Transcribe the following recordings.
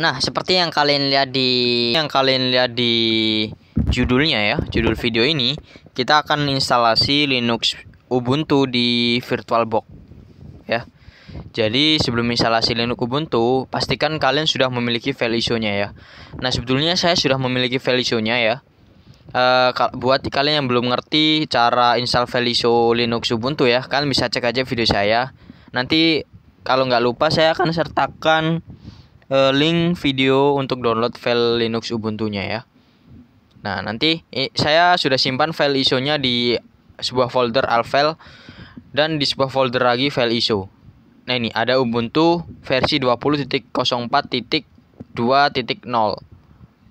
Nah, seperti yang kalian lihat di judulnya ya, judul video ini, kita akan instalasi Linux Ubuntu di VirtualBox ya. Jadi sebelum instalasi Linux Ubuntu, pastikan kalian sudah memiliki file ISO-nya ya. Nah, sebetulnya saya sudah memiliki file ISO-nya ya. Buat kalian yang belum ngerti cara install file ISO Linux Ubuntu ya, kalian bisa cek aja video saya. Nanti kalau nggak lupa saya akan sertakan link video untuk download file Linux Ubuntu-nya ya. Nah, nanti saya sudah simpan file ISO-nya di sebuah folder all file dan di sebuah folder lagi file ISO. Nah, ini ada Ubuntu versi 20.04.2.0.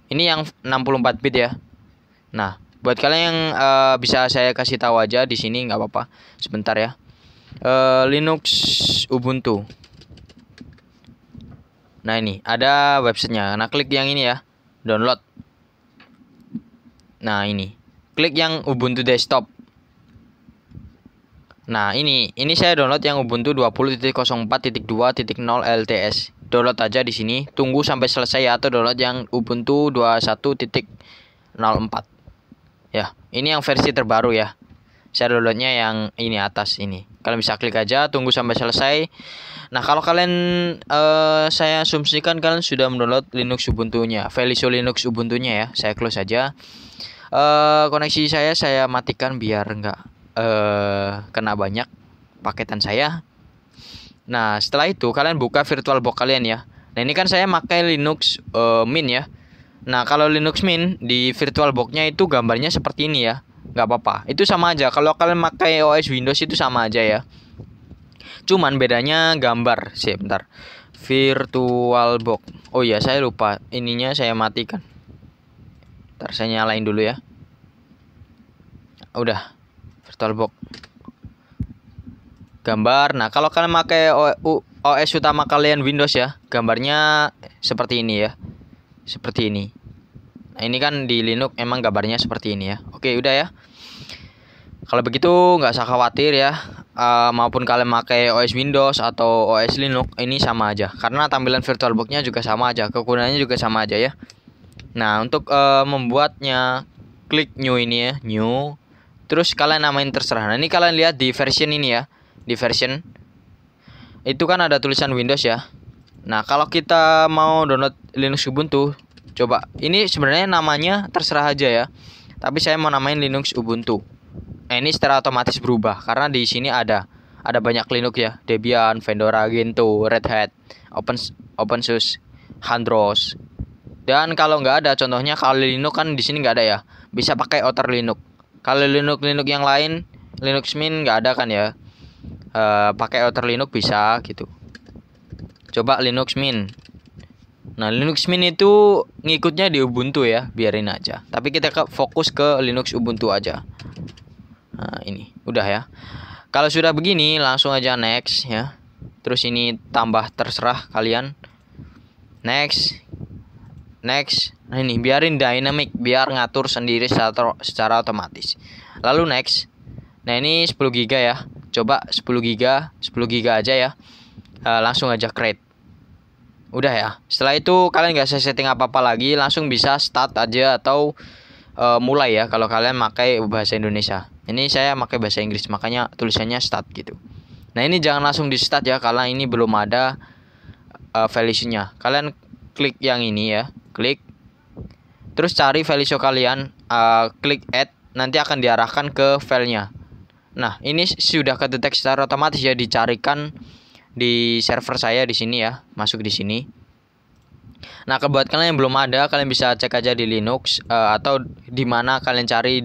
Ini yang 64 bit ya. Nah, buat kalian yang bisa saya kasih tahu aja di sini nggak apa-apa. Sebentar ya. Linux Ubuntu. Nah, ini ada websitenya. Nah, klik yang ini ya, download. Nah, ini klik yang Ubuntu desktop. Nah, ini saya download yang Ubuntu 20.04.2.0 LTS. Download aja di sini. Tunggu sampai selesai ya, atau download yang Ubuntu 21.04. Ya, ini yang versi terbaru ya. Saya downloadnya yang ini atas ini. Kalian bisa klik aja, tunggu sampai selesai. Nah, kalau kalian saya asumsikan kalian sudah mendownload Linux Ubuntu-nya, file ISO Linux Ubuntu-nya ya. Saya close aja. Koneksi saya matikan biar nggak kena banyak paketan saya. Nah, setelah itu kalian buka VirtualBox kalian ya. Nah, ini kan saya pakai Linux Mint ya. Nah, kalau Linux Mint di VirtualBox-nya itu gambarnya seperti ini ya. Nggak apa-apa, itu sama aja. Kalau kalian pakai OS Windows itu sama aja ya. Cuman bedanya gambar. Bentar. VirtualBox. Oh iya, saya lupa. Ininya saya matikan. Ntar saya nyalain dulu ya. Udah. VirtualBox. Gambar. Nah, kalau kalian pakai OS utama kalian Windows ya, gambarnya seperti ini ya. Seperti ini. Nah, ini kan di Linux emang gambarnya seperti ini ya. Oke, udah ya. Kalau begitu nggak usah khawatir ya. Maupun kalian pakai OS Windows atau OS Linux, ini sama aja. Karena tampilan VirtualBox-nya juga sama aja, kegunaannya juga sama aja ya. Nah, untuk membuatnya, klik new ini ya, new. Terus kalian namain terserah. Nah, ini kalian lihat di version ini ya. Di version itu kan ada tulisan Windows ya. Nah, kalau kita mau download Linux Ubuntu, coba. Ini sebenarnya namanya terserah aja ya. Tapi saya mau namain Linux Ubuntu. Nah, ini secara otomatis berubah karena di sini ada banyak Linux ya. Debian, Fedora, Gentoo, Red Hat, OpenSUSE, Handros. Dan kalau nggak ada, contohnya kalau Linux kan di sini nggak ada ya. Bisa pakai Outer Linux. Kalau Linux yang lain, Linux Mint nggak ada kan ya. Pakai Outer Linux bisa gitu. Coba Linux Mint. Nah, Linux Mint itu ngikutnya di Ubuntu ya, biarin aja. Tapi kita fokus ke Linux Ubuntu aja. Nah, ini udah ya. Kalau sudah begini, langsung aja next ya. Terus ini tambah terserah kalian. Next. Nah, ini biarin dynamic biar ngatur sendiri secara otomatis. Lalu next. Nah, ini 10 GB ya. Coba 10 GB aja ya. Langsung aja create. Udah ya. Setelah itu kalian gak usah setting apa-apa lagi, langsung bisa start aja atau mulai ya kalau kalian pakai bahasa Indonesia. Ini saya pakai bahasa Inggris, makanya tulisannya start gitu. Nah, ini jangan langsung di start ya, karena ini belum ada file ISO-nya. Kalian klik yang ini ya, klik. Terus cari file ISO kalian, klik add, nanti akan diarahkan ke filenya. Nah, ini sudah kedetek secara otomatis ya, dicarikan di server saya di sini ya, masuk di sini. Nah, buat kalian yang belum ada, kalian bisa cek aja di Linux atau di mana kalian cari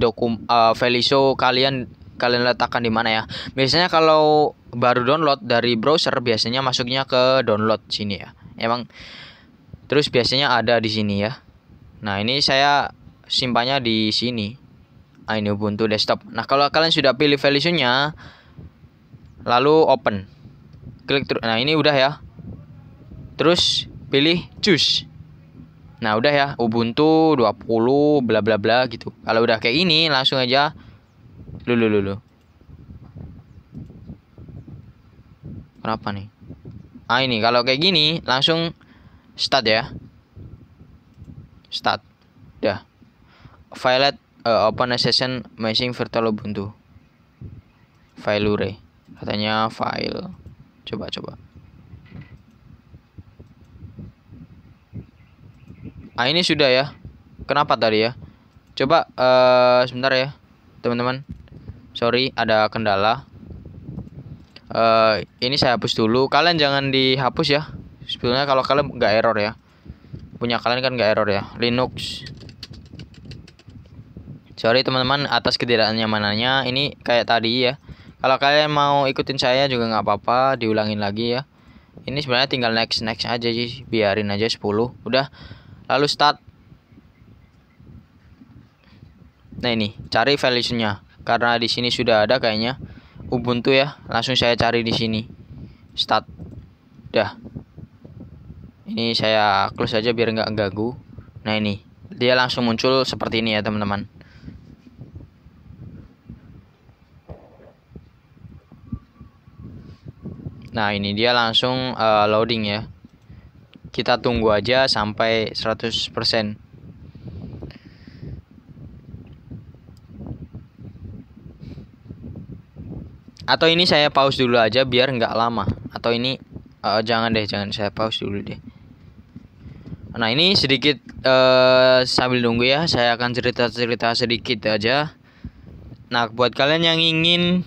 file ISO kalian letakkan di mana ya. Biasanya kalau baru download dari browser biasanya masuknya ke download sini ya. Emang terus biasanya ada di sini ya. Nah, ini saya simpannya di sini. Ini Ubuntu desktop. Nah, kalau kalian sudah pilih file ISO-nya, lalu open. Klik nah, ini udah ya. Terus pilih choose. Nah, udah ya, Ubuntu 20 bla bla bla gitu. Kalau udah kayak ini langsung aja lu. Kenapa nih? Ini kalau kayak gini langsung start ya. Start. Dah. File open a session mashing virtual Ubuntu. File katanya file. Coba. Ah, ini sudah ya. Kenapa tadi ya? Coba sebentar ya, teman-teman. Sorry, ada kendala. Ini saya hapus dulu. Kalian jangan dihapus ya. Sebetulnya kalau kalian nggak error ya. Punya kalian kan nggak error ya. Linux. Sorry teman-teman atas ketidaknyamanannya. Ini kayak tadi ya. Kalau kalian mau ikutin saya juga nggak apa-apa. Diulangin lagi ya. Ini sebenarnya tinggal next aja sih. Biarin aja 10. Udah. Lalu start. Nah ini cari values-nya. Karena di sini sudah ada kayaknya Ubuntu ya. Langsung saya cari di sini. Start. Dah. Ini saya close aja biar nggak ganggu. Nah ini dia langsung muncul seperti ini ya teman-teman. Nah ini dia langsung loading ya. Kita tunggu aja sampai 100%. Atau ini saya pause dulu aja biar nggak lama. Atau ini jangan saya pause dulu deh. Nah ini sedikit sambil nunggu ya, saya akan cerita sedikit aja. Nah buat kalian yang ingin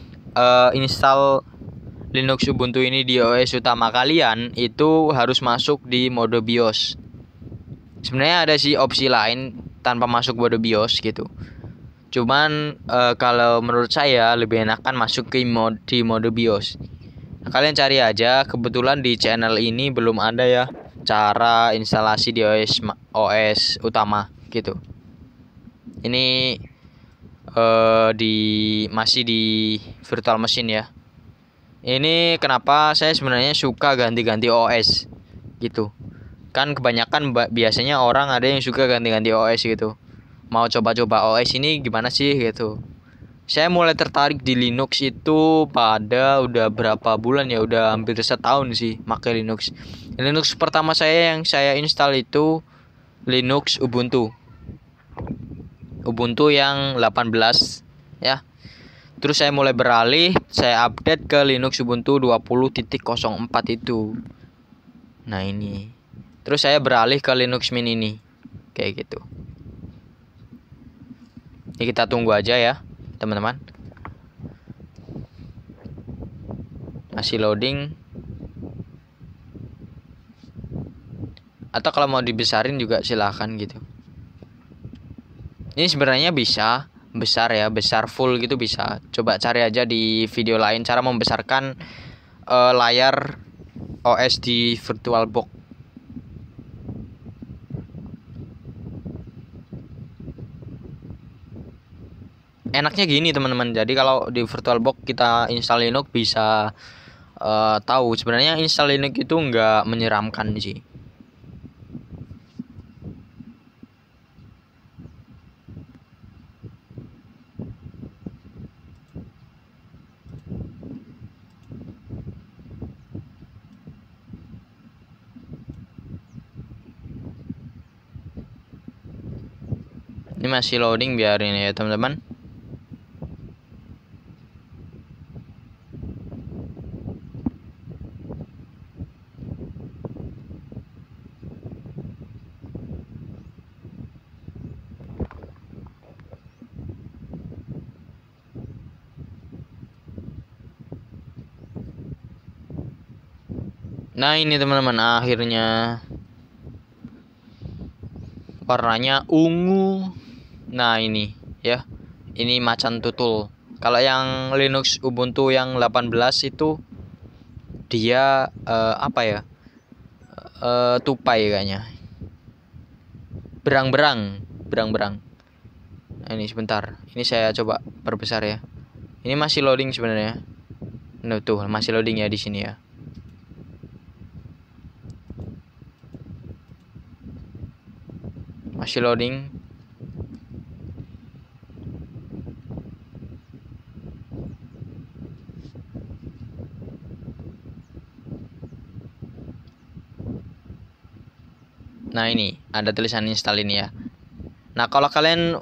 install Linux Ubuntu ini di OS utama kalian, itu harus masuk di mode BIOS. Sebenarnya ada sih opsi lain tanpa masuk mode BIOS gitu. Cuman kalau menurut saya lebih enakan masuk di mode BIOS. Nah, kalian cari aja, kebetulan di channel ini belum ada ya cara instalasi di OS utama gitu. Ini masih di virtual machine ya. Ini kenapa saya sebenarnya suka ganti-ganti OS gitu. Kan kebanyakan biasanya orang ada yang suka ganti-ganti OS gitu. Mau coba-coba OS ini gimana sih gitu. Saya mulai tertarik di Linux itu pada udah berapa bulan ya, udah hampir setahun sih pakai Linux. Linux pertama saya yang saya install itu Linux Ubuntu yang 18 ya. Terus saya mulai beralih, saya update ke Linux Ubuntu 20.04 itu. Nah ini. Terus saya beralih ke Linux Mint ini. Kayak gitu. Ini kita tunggu aja ya, teman-teman. Masih loading. Atau kalau mau dibesarin juga silahkan gitu. Ini sebenarnya bisa besar ya, besar full gitu bisa. Coba cari aja di video lain cara membesarkan layar OS di VirtualBox. Enaknya gini teman-teman. Jadi kalau di VirtualBox kita install Linux bisa tahu sebenarnya install Linux itu nggak menyeramkan sih. Ini masih loading, biarin ya teman-teman. Nah ini teman-teman, akhirnya warnanya ungu. Nah ini ya, ini macan tutul. Kalau yang Linux Ubuntu yang 18 itu dia apa ya, tupai kayaknya, berang-berang. Nah, ini sebentar, ini saya coba perbesar ya. Ini masih loading sebenarnya. Nah tuh masih loading ya di sini ya. Masih loading. Nah ini ada tulisan install ini ya. Nah kalau kalian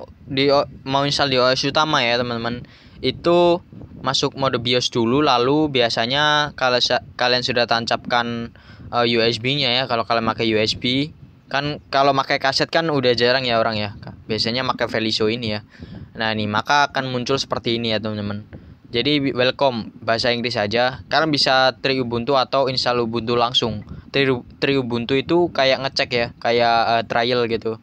mau install di OS utama ya teman-teman, itu masuk mode BIOS dulu, lalu biasanya kalau kalian sudah tancapkan USB-nya ya, kalau kalian pakai USB kan, kalau pakai kaset kan udah jarang ya orang ya, biasanya pakai Veliso ini ya. Nah ini maka akan muncul seperti ini ya teman-teman. Jadi welcome bahasa Inggris saja. Kalian bisa try Ubuntu atau install Ubuntu langsung. Try Ubuntu itu kayak ngecek ya, kayak trial gitu.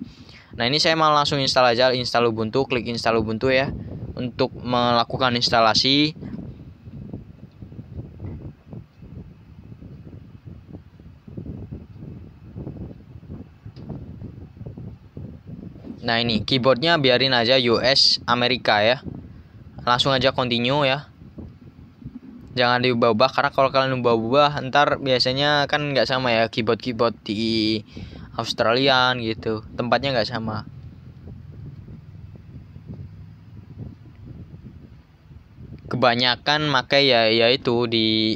Nah ini saya mau langsung install aja, install Ubuntu, klik install Ubuntu ya untuk melakukan instalasi. Nah ini keyboardnya biarin aja US Amerika ya, langsung aja continue ya, jangan diubah-ubah karena kalau kalian ubah-ubah ntar biasanya kan nggak sama ya, keyboard di Australia gitu tempatnya nggak sama. Kebanyakan makai ya yaitu di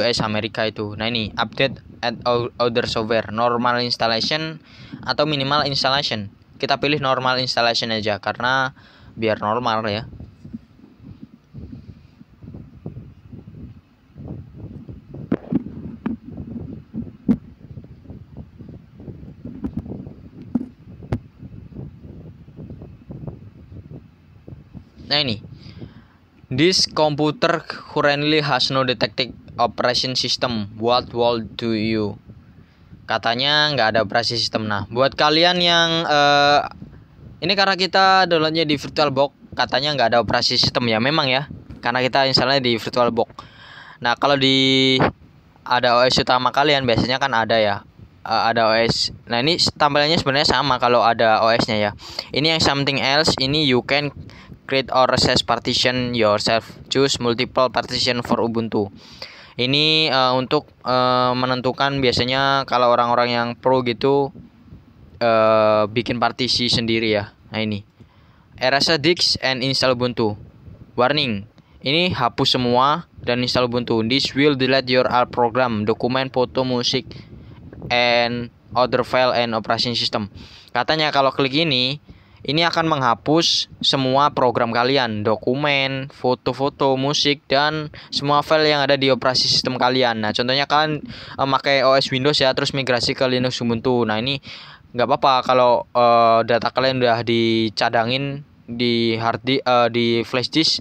US Amerika itu. Nah ini update at other software, normal installation atau minimal installation. Kita pilih normal installation aja karena biar normal ya. Nah ini, this computer currently has no detected operation system. What will do you? Katanya nggak ada operasi sistem. Nah buat kalian yang ini karena kita downloadnya di VirtualBox, katanya nggak ada operasi sistem ya, memang ya, karena kita installnya di VirtualBox. Nah kalau di ada OS utama kalian biasanya kan ada ya, ada OS. Nah ini tampilannya sebenarnya sama kalau ada OS-nya ya. Ini yang something else, ini you can create or reset partition yourself. Choose multiple partition for Ubuntu. Ini untuk menentukan, biasanya kalau orang-orang yang pro gitu bikin partisi sendiri ya. Nah ini erase disk and install Ubuntu. Warning, ini hapus semua dan install Ubuntu. This will delete your all program, dokumen, foto, musik, and other file and operation system. Katanya kalau klik ini akan menghapus semua program kalian, dokumen, foto-foto, musik, dan semua file yang ada di operasi sistem kalian. Nah contohnya kalian pakai OS Windows ya, terus migrasi ke Linux Ubuntu. Nah ini nggak apa-apa kalau data kalian udah dicadangin di di flash disk,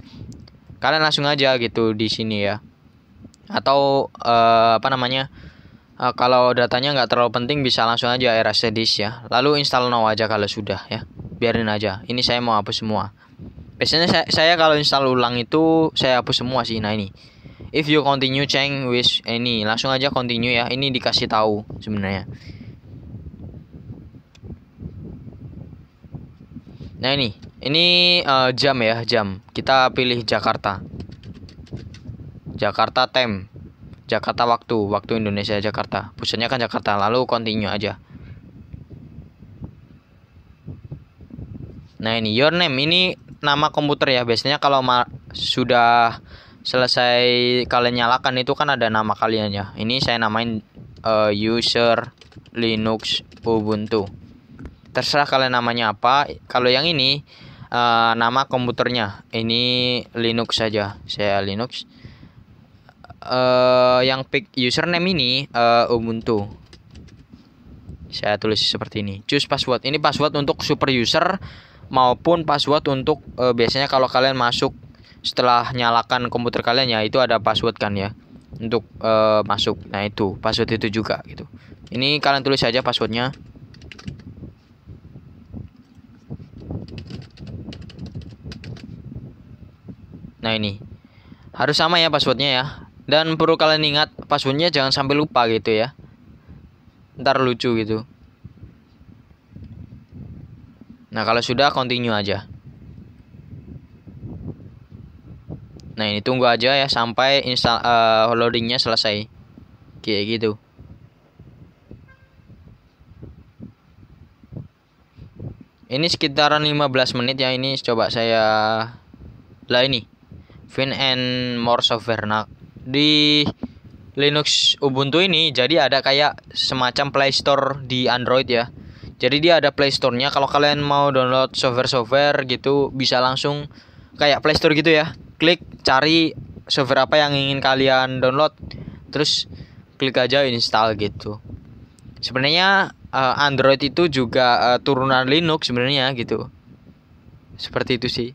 kalian langsung aja gitu di sini ya. Atau kalau datanya nggak terlalu penting bisa langsung aja erase disk ya. Lalu install now aja kalau sudah ya. Biarin aja. Ini saya mau hapus semua. Biasanya saya kalau install ulang itu saya hapus semua sih. Nah ini, if you continue change with ini, langsung aja continue ya. Ini dikasih tahu sebenarnya. Nah ini jam ya, jam. Kita pilih Jakarta. Jakarta time. Jakarta waktu Indonesia Jakarta. Pusatnya kan Jakarta. Lalu continue aja. Nah ini your name, ini nama komputer ya. Biasanya kalau sudah selesai kalian nyalakan itu kan ada nama kalian ya. Ini saya namain user Linux Ubuntu. Terserah kalian namanya apa. Kalau yang ini nama komputernya ini Linux saja. Saya Linux. Yang pick username ini Ubuntu. Saya tulis seperti ini. Choose password. Ini password untuk super user maupun password untuk biasanya kalau kalian masuk setelah nyalakan komputer kalian ya, itu ada password kan ya untuk masuk. Nah itu password itu juga gitu. Ini kalian tulis saja passwordnya. Nah ini harus sama ya passwordnya ya, dan perlu kalian ingat passwordnya jangan sampai lupa gitu ya, ntar lucu gitu. Nah kalau sudah continue aja. Nah ini tunggu aja ya sampai loadingnya selesai kayak gitu. Ini sekitaran 15 menit ya. Ini coba saya ini Fin and more software. Nah di Linux Ubuntu ini jadi ada kayak semacam Play Store di Android ya. Jadi dia ada Play Store-nya. Kalau kalian mau download software-software gitu bisa langsung kayak Play Store gitu ya. Klik cari software apa yang ingin kalian download, terus klik aja install gitu. Sebenarnya Android itu juga turunan Linux sebenarnya gitu. Seperti itu sih.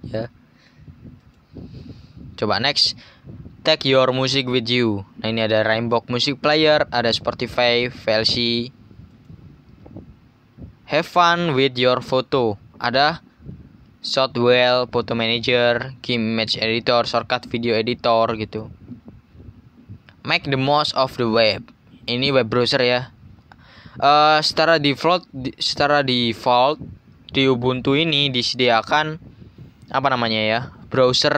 Ya. Coba next. Take your music with you. Nah, ini ada Rainbow Music Player, ada Spotify, VLC. Have fun with your photo. Ada Shotwell, Photo Manager, Game Image Editor, Shortcut Video Editor gitu. Make the most of the web. Ini web browser ya. Secara default di Ubuntu ini disediakan apa namanya ya? Browser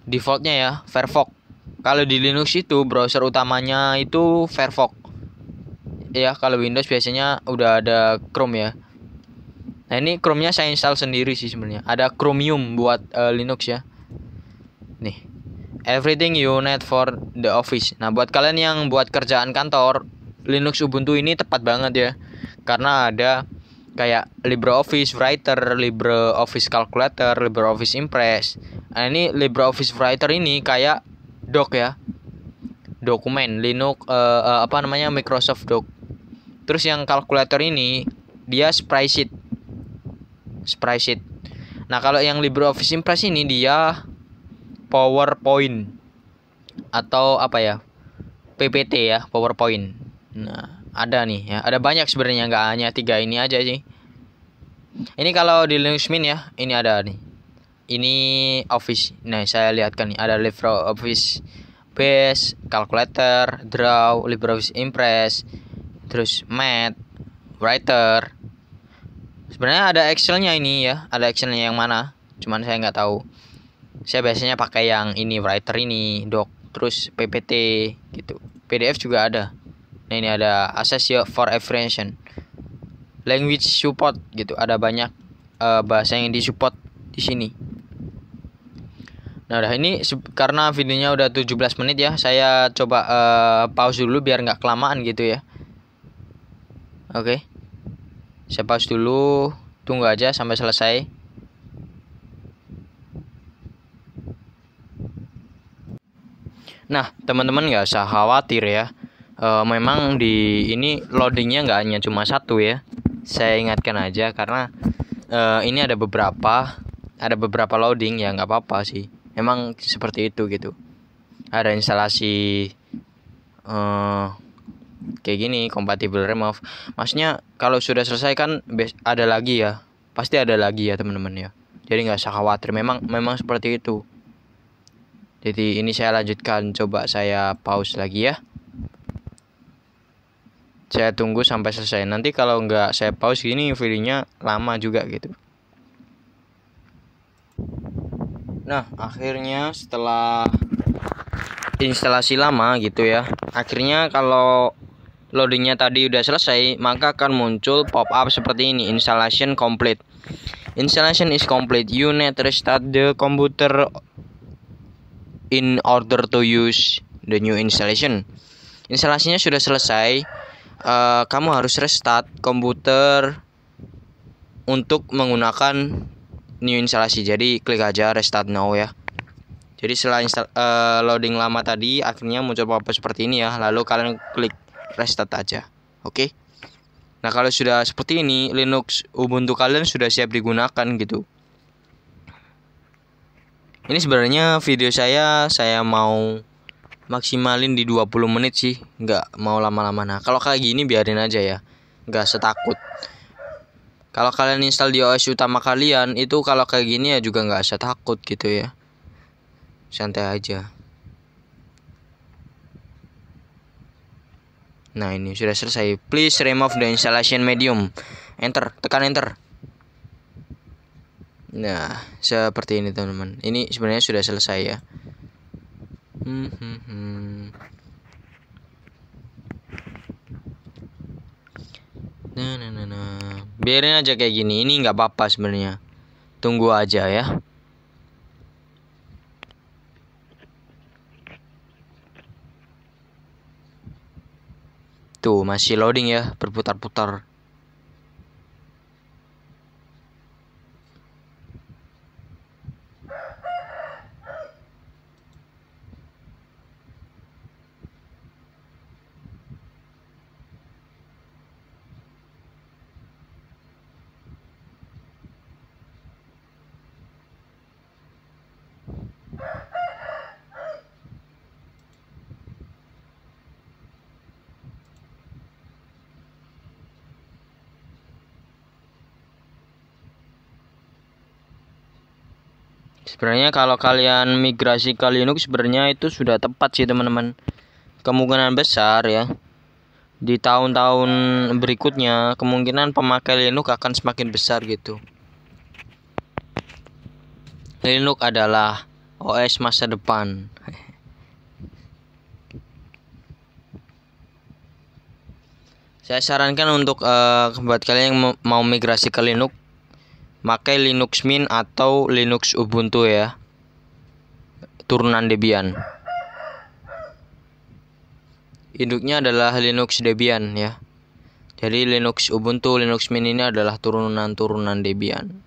defaultnya ya, Firefox. Kalau di Linux itu browser utamanya itu Firefox. Ya, kalau Windows biasanya udah ada Chrome ya. Nah, ini Chrome-nya saya install sendiri sih sebenarnya. Ada Chromium buat Linux ya. Nih. Everything you need for the office. Nah, buat kalian yang buat kerjaan kantor, Linux Ubuntu ini tepat banget ya. Karena ada kayak LibreOffice Writer, LibreOffice Calculator, LibreOffice Impress. Nah, ini LibreOffice Writer ini kayak doc ya. Dokumen Linux Microsoft Doc. Terus yang Calculator ini dia spreadsheet. Nah, kalau yang LibreOffice Impress ini dia PowerPoint atau apa ya? PPT ya, PowerPoint. Nah, ada nih ya, ada banyak sebenarnya, nggak hanya 3 ini aja sih. Ini kalau di Linux Mint ya, ini ada nih. Ini Office. Nah, saya lihatkan nih, ada LibreOffice Base, Calculator, Draw, LibreOffice Impress, terus Math, Writer. Sebenarnya ada Excel-nya ini ya, ada Excel-nya yang mana? Cuman saya nggak tahu. Saya biasanya pakai yang ini, Writer ini, Doc, terus PPT gitu. PDF juga ada. Nah, ini ada Access for Everything, Language Support gitu. Ada banyak bahasa yang disupport di sini. Nah, udah ini karena videonya udah 17 menit ya, saya coba pause dulu biar nggak kelamaan gitu ya. Oke. Saya pause dulu, tunggu aja sampai selesai. Nah, teman-teman nggak usah khawatir ya. Memang di ini loadingnya nggak hanya cuma satu ya. Saya ingatkan aja karena ini ada beberapa loading ya, nggak apa-apa sih. Emang seperti itu gitu. Ada instalasi kayak gini, compatible remove. Maksudnya kalau sudah selesai kan ada lagi ya. Pasti ada lagi ya teman-teman ya. Jadi nggak usah khawatir. Memang seperti itu. Jadi ini saya lanjutkan, coba saya pause lagi ya. Saya tunggu sampai selesai. Nanti kalau nggak saya pause gini videonya lama juga gitu. Nah, akhirnya setelah instalasi lama gitu ya, akhirnya kalau loadingnya tadi udah selesai, maka akan muncul pop-up seperti ini, installation complete. Installation is complete. You need to restart the computer in order to use the new installation. Instalasinya sudah selesai. Kamu harus restart komputer untuk menggunakan new instalasi. Jadi klik aja restart now ya. Jadi setelah loading lama tadi, akhirnya muncul pop-up seperti ini ya. Lalu kalian klik restart aja. Oke. Nah, kalau sudah seperti ini, Linux Ubuntu kalian sudah siap digunakan gitu. Ini sebenarnya video saya mau maksimalin di 20 menit sih, nggak mau lama-lama. Nah, kalau kayak gini biarin aja ya, nggak setakut. Kalau kalian install di OS utama kalian, itu kalau kayak gini ya juga nggak setakut gitu ya. Santai aja. Nah, ini sudah selesai. Please remove the installation medium. Enter, tekan enter. Nah, seperti ini teman-teman. Ini sebenarnya sudah selesai ya. Nah. Biarin aja kayak gini. Ini nggak apa-apa sebenarnya. Tunggu aja ya. Tuh masih loading ya, berputar-putar. Sebenarnya kalau kalian migrasi ke Linux sebenarnya itu sudah tepat sih teman-teman. Kemungkinan besar ya, di tahun-tahun berikutnya kemungkinan pemakai Linux akan semakin besar gitu. Linux adalah OS masa depan. Saya sarankan untuk buat kalian yang mau migrasi ke Linux, pakai Linux Mint atau Linux Ubuntu ya, turunan Debian. Induknya adalah Linux Debian ya. Jadi Linux Ubuntu, Linux Mint ini adalah turunan-turunan Debian.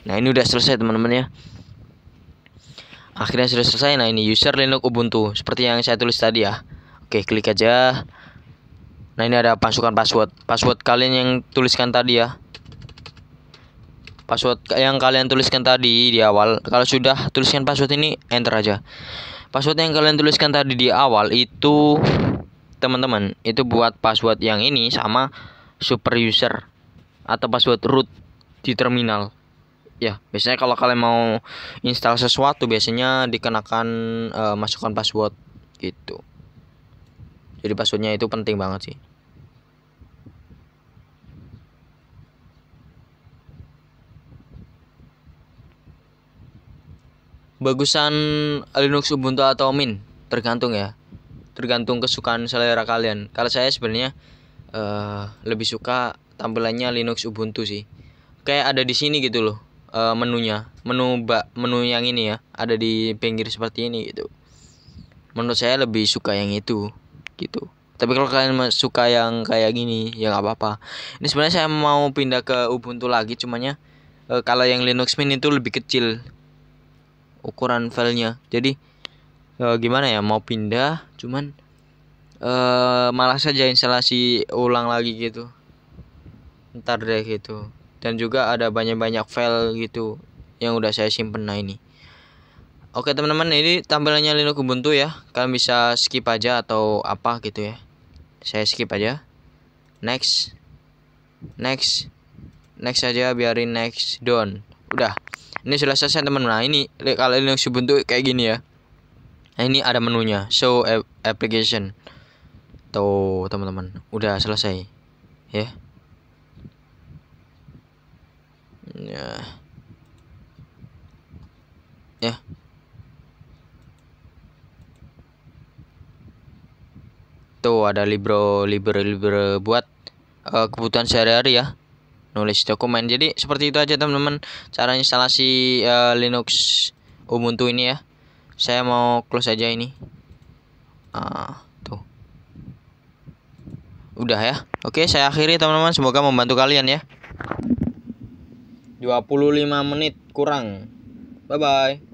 Nah ini udah selesai teman-teman ya. Akhirnya sudah selesai. Nah ini user Linux Ubuntu seperti yang saya tulis tadi ya. Oke, klik aja. Nah ini ada pasukan password kalian yang tuliskan tadi ya. Password yang kalian tuliskan tadi di awal. Kalau sudah tuliskan password ini, enter aja. Password yang kalian tuliskan tadi di awal itu teman-teman, itu buat password yang ini sama super user atau password root di terminal. Ya, biasanya kalau kalian mau install sesuatu biasanya dikenakan masukkan password gitu. Jadi passwordnya itu penting banget sih. Bagusan Linux Ubuntu atau Mint tergantung ya. Tergantung kesukaan selera kalian. Kalau saya sebenarnya lebih suka tampilannya Linux Ubuntu sih. Kayak ada di sini gitu loh. Menunya, menu yang ini ya, ada di pinggir seperti ini gitu. Menurut saya lebih suka yang itu gitu. Tapi kalau kalian suka yang kayak gini ya nggak apa-apa. Ini sebenarnya saya mau pindah ke Ubuntu lagi, cumannya kalau yang Linux Mint itu lebih kecil ukuran filenya. Jadi gimana ya, mau pindah cuman malah saja instalasi ulang lagi gitu. Ntar deh gitu. Dan juga ada banyak-banyak file gitu yang udah saya simpen. Nah ini. Oke teman-teman, ini tampilannya Linux Ubuntu ya. Kalian bisa skip aja atau apa gitu ya. Saya skip aja. Next aja, biarin next, done. Udah. Ini sudah selesai teman-teman. Nah ini kalau Linux Ubuntu kayak gini ya. Nah ini ada menunya, show application. Tuh teman-teman, udah selesai ya. Ya. Tuh ada libre buat kebutuhan sehari-hari ya. Nulis dokumen. Jadi seperti itu aja teman-teman cara instalasi Linux Ubuntu ini ya. Saya mau close aja ini. Tuh. Udah ya. Oke, saya akhiri teman-teman, semoga membantu kalian ya. 25 menit kurang. Bye bye.